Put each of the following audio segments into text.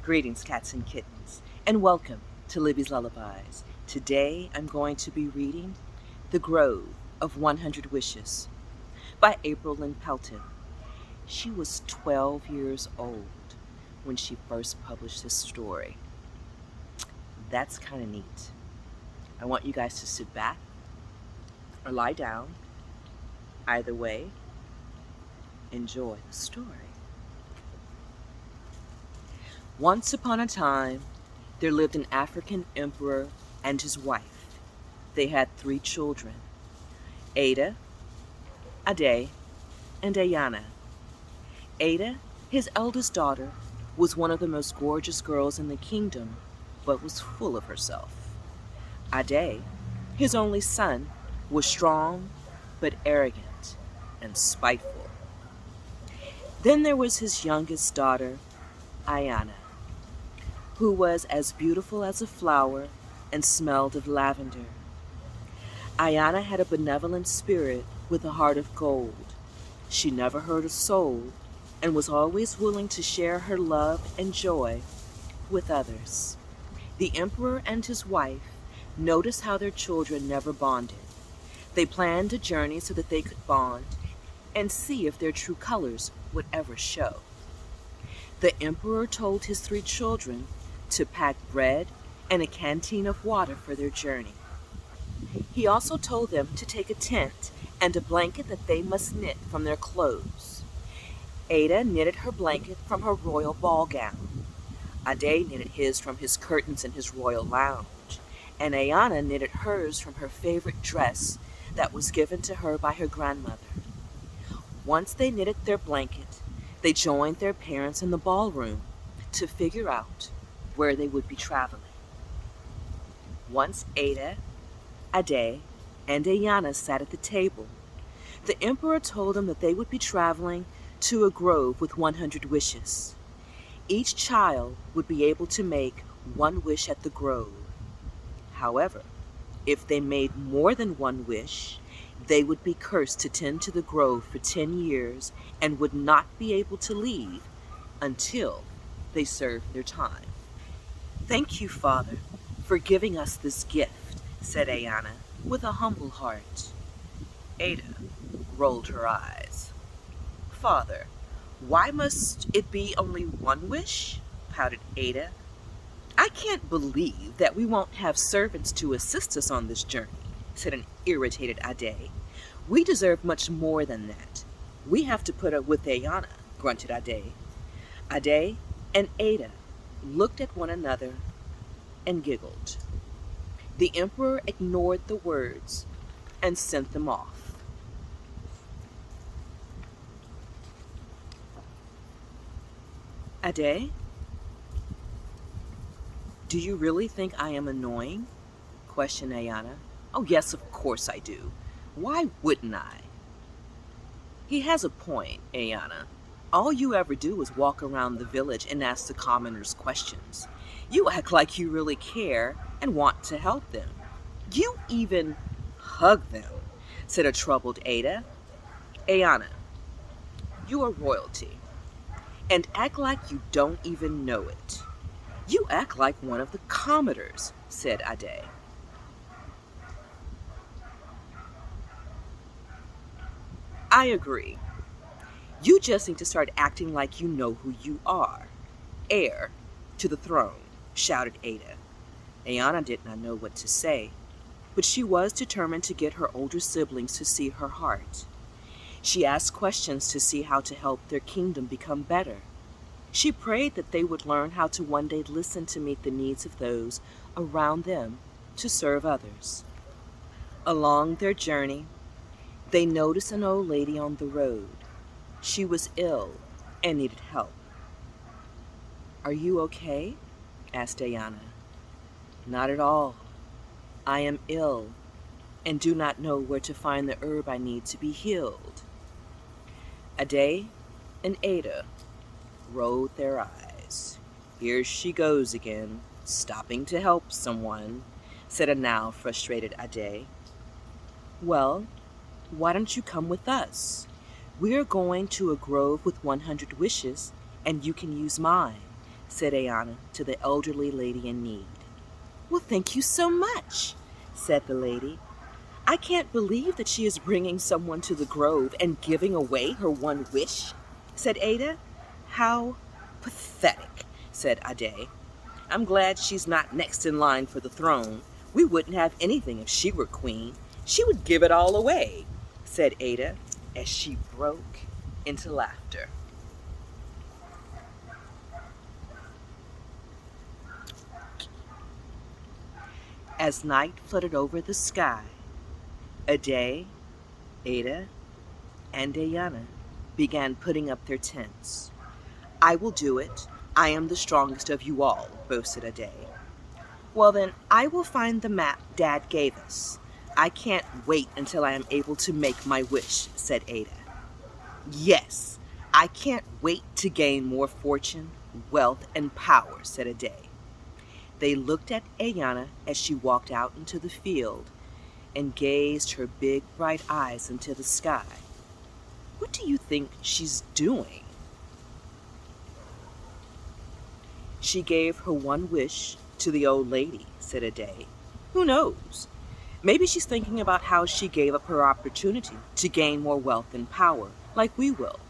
Greetings, cats and kittens, and welcome to Libby's Lullabies. Today I'm going to be reading The Grove of 100 Wishes by Lynn Pelton. She was 12 years old when she first published this story. That's kind of neat. I want you guys to sit back or lie down. Either way, enjoy the story. Once upon a time, there lived an African emperor and his wife. They had 3 children, Ada, Ade, and Ayana. Ada, his eldest daughter, was one of the most gorgeous girls in the kingdom, but was full of herself. Ade, his only son, was strong, but arrogant and spiteful. Then there was his youngest daughter, Ayana, who was as beautiful as a flower and smelled of lavender. Ayana had a benevolent spirit with a heart of gold. She never hurt a soul and was always willing to share her love and joy with others. The emperor and his wife noticed how their children never bonded. They planned a journey so that they could bond and see if their true colors would ever show. The emperor told his 3 children to pack bread and a canteen of water for their journey. He also told them to take a tent and a blanket that they must knit from their clothes. Ada knitted her blanket from her royal ball gown. Ade knitted his from his curtains in his royal lounge, and Ayana knitted hers from her favorite dress that was given to her by her grandmother. Once they knitted their blanket, they joined their parents in the ballroom to figure out where they would be traveling. Once Ada, Ade, and Ayana sat at the table, the emperor told them that they would be traveling to a grove with 100 wishes. Each child would be able to make 1 wish at the grove. However, if they made more than 1 wish, they would be cursed to tend to the grove for 10 years and would not be able to leave until they served their time. "Thank you, Father, for giving us this gift," said Ayana with a humble heart. Ada rolled her eyes. "Father, why must it be only 1 wish?" pouted Ada. "I can't believe that we won't have servants to assist us on this journey," said an irritated Ade. "We deserve much more than that. We have to put up with Ayana," grunted Ade. Ade and Ada looked at one another and giggled. The emperor ignored the words and sent them off. "Ade, do you really think I am annoying?" questioned Ayana. "Oh yes, of course I do. Why wouldn't I?" "He has a point, Ayana. All you ever do is walk around the village and ask the commoners questions. You act like you really care and want to help them. You even hug them," said a troubled Ada. "Ayana, you are royalty, and act like you don't even know it. You act like one of the commoners," said Ade. "I agree. You just need to start acting like you know who you are. Heir to the throne," shouted Ada. Ayana did not know what to say, but she was determined to get her older siblings to see her heart. She asked questions to see how to help their kingdom become better. She prayed that they would learn how to one day listen to meet the needs of those around them to serve others. Along their journey, they noticed an old lady on the road. She was ill and needed help. "Are you okay?" asked Ayana. "Not at all. I am ill and do not know where to find the herb I need to be healed." Ade and Ada rolled their eyes. "Here she goes again, stopping to help someone," said a now frustrated Ade. "Well, why don't you come with us? We are going to a grove with 100 wishes, and you can use mine. said Ayana to the elderly lady in need. Well, thank you so much, said the lady. I can't believe that she is bringing someone to the grove and giving away her one wish, said Ada. How pathetic, said Ade. I'm glad she's not next in line for the throne. We wouldn't have anything if she were queen. She would give it all away, said Ada, as she broke into laughter. As night fluttered over the sky, Ade, Ada, and Ayana began putting up their tents. I will do it. I am the strongest of you all, boasted Ade. Well then, I will find the map Dad gave us. I can't wait until I am able to make my wish, said Ada. Yes, I can't wait to gain more fortune, wealth, and power, said Ade. They looked at Ayana as she walked out into the field and gazed her big, bright eyes into the sky. What do you think she's doing? She gave her one wish to the old lady, said Ade. Who knows? Maybe she's thinking about how she gave up her opportunity to gain more wealth and power, like we will.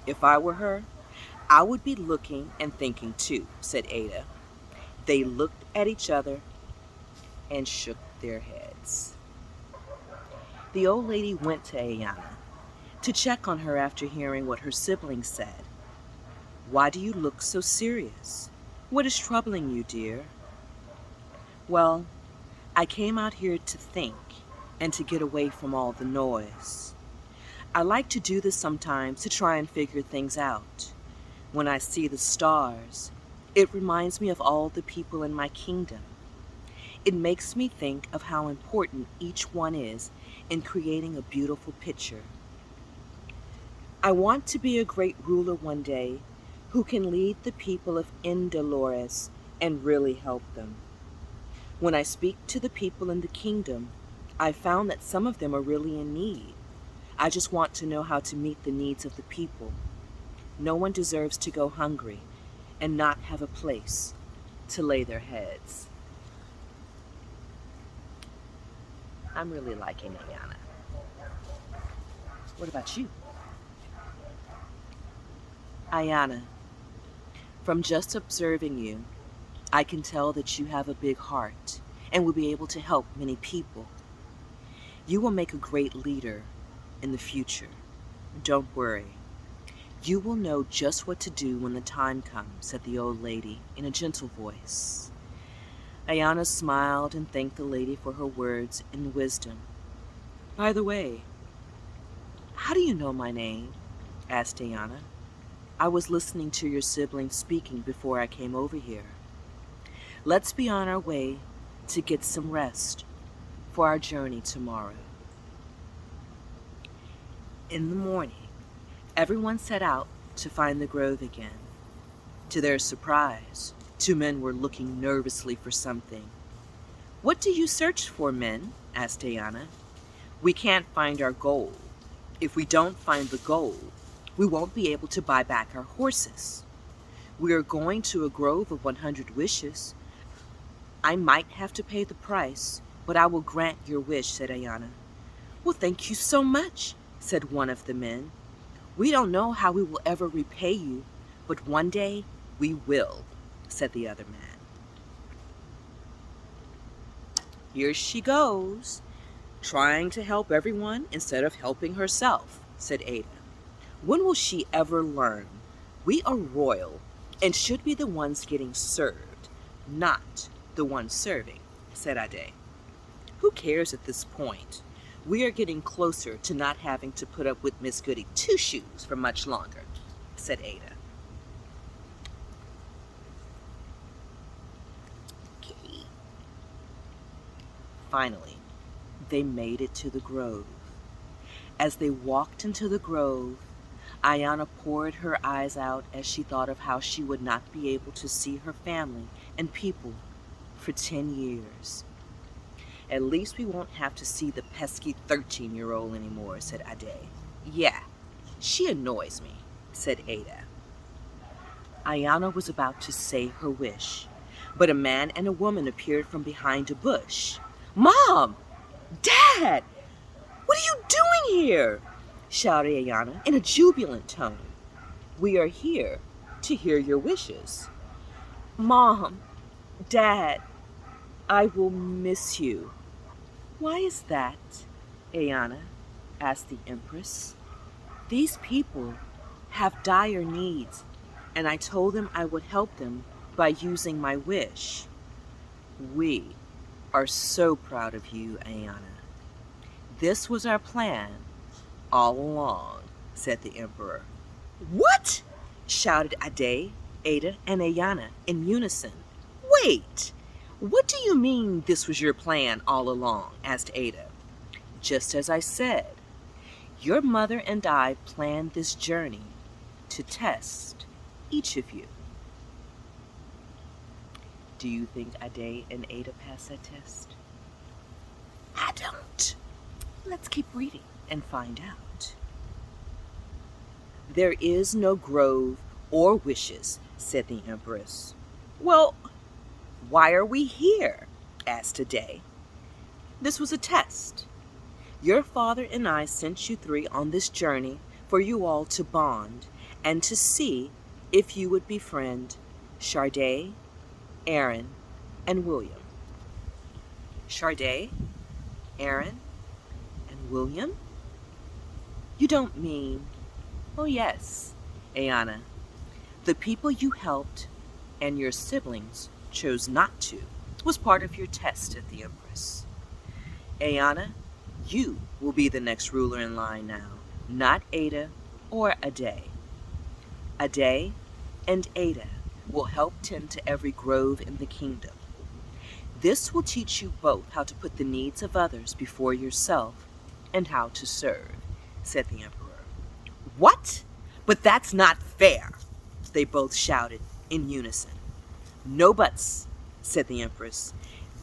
If I were her, I would be looking and thinking too, said Ada. They looked at each other and shook their heads. The old lady went to Ayana to check on her after hearing what her siblings said. Why do you look so serious? What is troubling you, dear? Well, I came out here to think and to get away from all the noise. I like to do this sometimes to try and figure things out. When I see the stars, it reminds me of all the people in my kingdom. It makes me think of how important each one is in creating a beautiful picture. I want to be a great ruler one day who can lead the people of Indolores and really help them. When I speak to the people in the kingdom, I found that some of them are really in need. I just want to know how to meet the needs of the people. No one deserves to go hungry and not have a place to lay their heads. I'm really liking Ayana. What about you? Ayana, from just observing you, I can tell that you have a big heart and will be able to help many people. You will make a great leader in the future. Don't worry. You will know just what to do when the time comes, said the old lady in a gentle voice. Ayana smiled and thanked the lady for her words and wisdom. By the way, how do you know my name? Asked Ayana. I was listening to your siblings speaking before I came over here. Let's be on our way to get some rest for our journey tomorrow. In the morning, everyone set out to find the grove again. To their surprise, two men were looking nervously for something. What do you search for, men? Asked Ayana. We can't find our gold. If we don't find the gold, we won't be able to buy back our horses. We are going to a grove of 100 wishes. I might have to pay the price, but I will grant your wish, said Ayana. Well, thank you so much, said one of the men. We don't know how we will ever repay you, but one day we will, said the other man. Here she goes, trying to help everyone instead of helping herself, said Ada. When will she ever learn? We are royal and should be the ones getting served, not the ones serving, said Ade. Who cares at this point? We are getting closer to not having to put up with Miss Goody Two-Shoes for much longer, said Ada. Okay. Finally, they made it to the grove. As they walked into the grove, Ayana poured her eyes out as she thought of how she would not be able to see her family and people for 10 years. At least we won't have to see the pesky 13-year-old anymore, said Ade. Yeah, she annoys me, said Ada. Ayana was about to say her wish, but a man and a woman appeared from behind a bush. "Mom! Dad! What are you doing here?" shouted Ayana in a jubilant tone. "We are here to hear your wishes." "Mom, Dad, I will miss you." "Why is that?" Ayana asked the Empress. "These people have dire needs, and I told them I would help them by using my wish." "We are so proud of you, Ayana. This was our plan all along," said the Emperor. "What?" shouted Ade, Ada, and Ayana in unison. "Wait! What do you mean this was your plan all along?" asked Ada. "Just as I said. Your mother and I planned this journey to test each of you." Do you think Ade and Ada passed that test? I don't. Let's keep reading and find out. "There is no grove or wishes," said the Empress. "Well, why are we here?" asked Ade. "This was a test. Your father and I sent you three on this journey for you all to bond and to see if you would befriend Charday, Aaron, and William." Charday, Aaron, and William? You don't mean... Oh yes, Ayana. The people you helped and your siblings chose not to was part of your test at the Empress. Ayana, you will be the next ruler in line now, not Ada or Ade. Ade and Ada will help tend to every grove in the kingdom. This will teach you both how to put the needs of others before yourself and how to serve," said the Emperor. "What? But that's not fair!" they both shouted in unison. "No buts," said the Empress.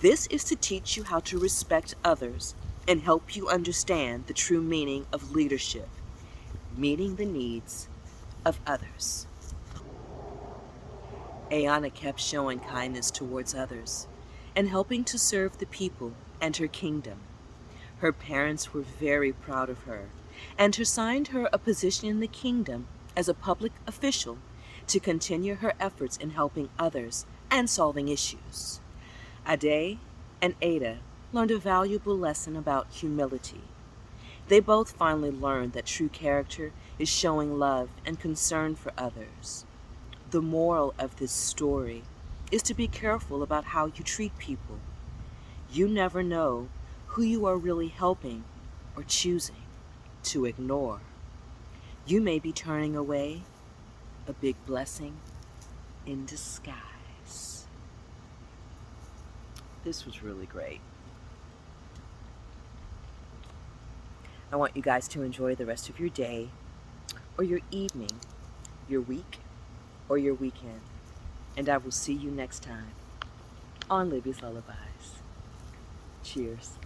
"This is to teach you how to respect others and help you understand the true meaning of leadership, meeting the needs of others." Ayana kept showing kindness towards others and helping to serve the people and her kingdom. Her parents were very proud of her and assigned her a position in the kingdom as a public official to continue her efforts in helping others and solving issues. Ade and Ada learned a valuable lesson about humility. They both finally learned that true character is showing love and concern for others. The moral of this story is to be careful about how you treat people. You never know who you are really helping or choosing to ignore. You may be turning away a big blessing in disguise. This was really great. I want you guys to enjoy the rest of your day or your evening, your week, or your weekend. And I will see you next time on Libby's Lullabies. Cheers.